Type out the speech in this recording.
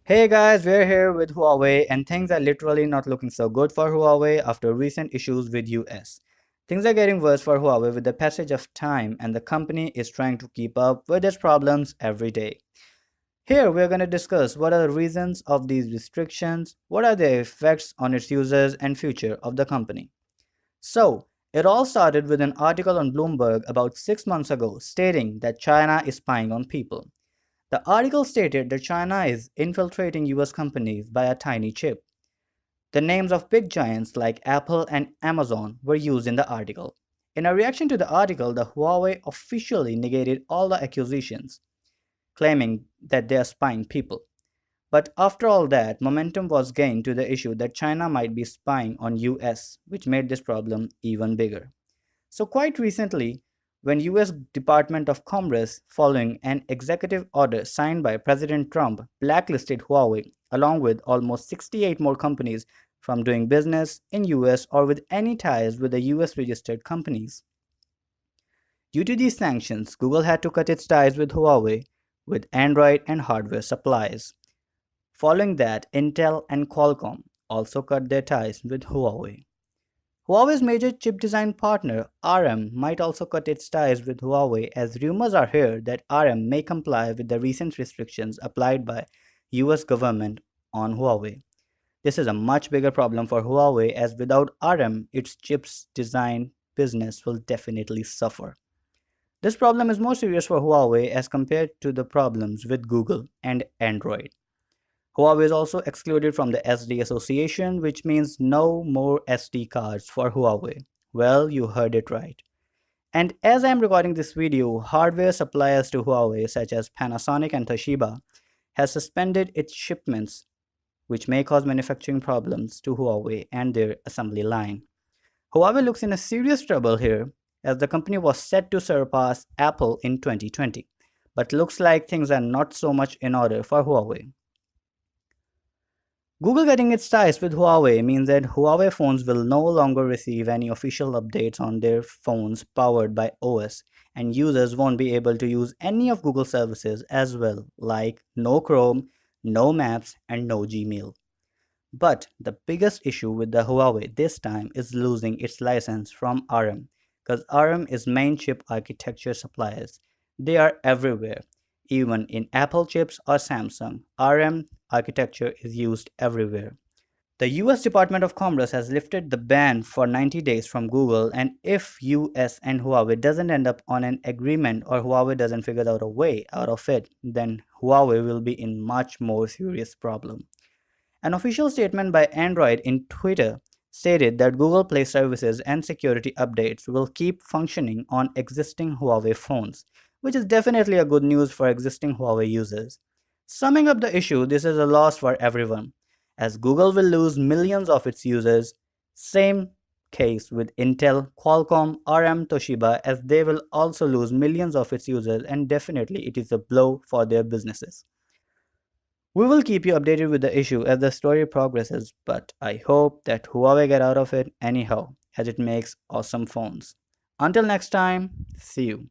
Hey guys, we're here with Huawei and things are literally not looking so good for Huawei after recent issues with US. Things are getting worse for Huawei with the passage of time and the company is trying to keep up with its problems every day. Here we're going to discuss what are the reasons of these restrictions, what are the effects on its users and future of the company. So, it all started with an article on Bloomberg about 6 months ago stating that China is spying on people. The article stated that China is infiltrating US companies by a tiny chip. The names of big giants like Apple and Amazon were used in the article. In a reaction to the article, the Huawei officially negated all the accusations, claiming that they are spying people. But after all that, momentum was gained to the issue that China might be spying on US, which made this problem even bigger. So, quite recently, when US Department of Commerce, following an executive order signed by President Trump, blacklisted Huawei along with almost 68 more companies from doing business in US or with any ties with the US registered companies. Due to these sanctions, Google had to cut its ties with Huawei with Android and hardware supplies. Following that, Intel and Qualcomm also cut their ties with Huawei. Huawei's major chip design partner, RM, might also cut its ties with Huawei as rumors are here that RM may comply with the recent restrictions applied by US government on Huawei. This is a much bigger problem for Huawei as without RM, its chips design business will definitely suffer. This problem is more serious for Huawei as compared to the problems with Google and Android. Huawei is also excluded from the SD association, which means no more SD cards for Huawei. Well, you heard it right. And as I am recording this video, hardware suppliers to Huawei such as Panasonic and Toshiba has suspended its shipments, which may cause manufacturing problems to Huawei and their assembly line. Huawei looks in a serious trouble here as the company was set to surpass Apple in 2020, but looks like things are not so much in order for Huawei. Google getting its ties with Huawei means that Huawei phones will no longer receive any official updates on their phones powered by OS, and users won't be able to use any of Google services as well, like no Chrome, no Maps, and no Gmail. But the biggest issue with the Huawei this time is losing its license from RM, because RM is main chip architecture suppliers. They are everywhere, even in Apple chips or Samsung. RM architecture is used everywhere. The US Department of Commerce has lifted the ban for 90 days from Google, and if US and Huawei doesn't end up on an agreement or Huawei doesn't figure out a way out of it, then Huawei will be in much more serious problem. An official statement by Android in Twitter stated that Google Play services and security updates will keep functioning on existing Huawei phones, which is definitely a good news for existing Huawei users. Summing up the issue, this is a loss for everyone, as Google will lose millions of its users. Same case with Intel, Qualcomm, RM, Toshiba, as they will also lose millions of its users, and definitely it is a blow for their businesses. We will keep you updated with the issue as the story progresses, but I hope that Huawei get out of it anyhow, as it makes awesome phones. Until next time, see you.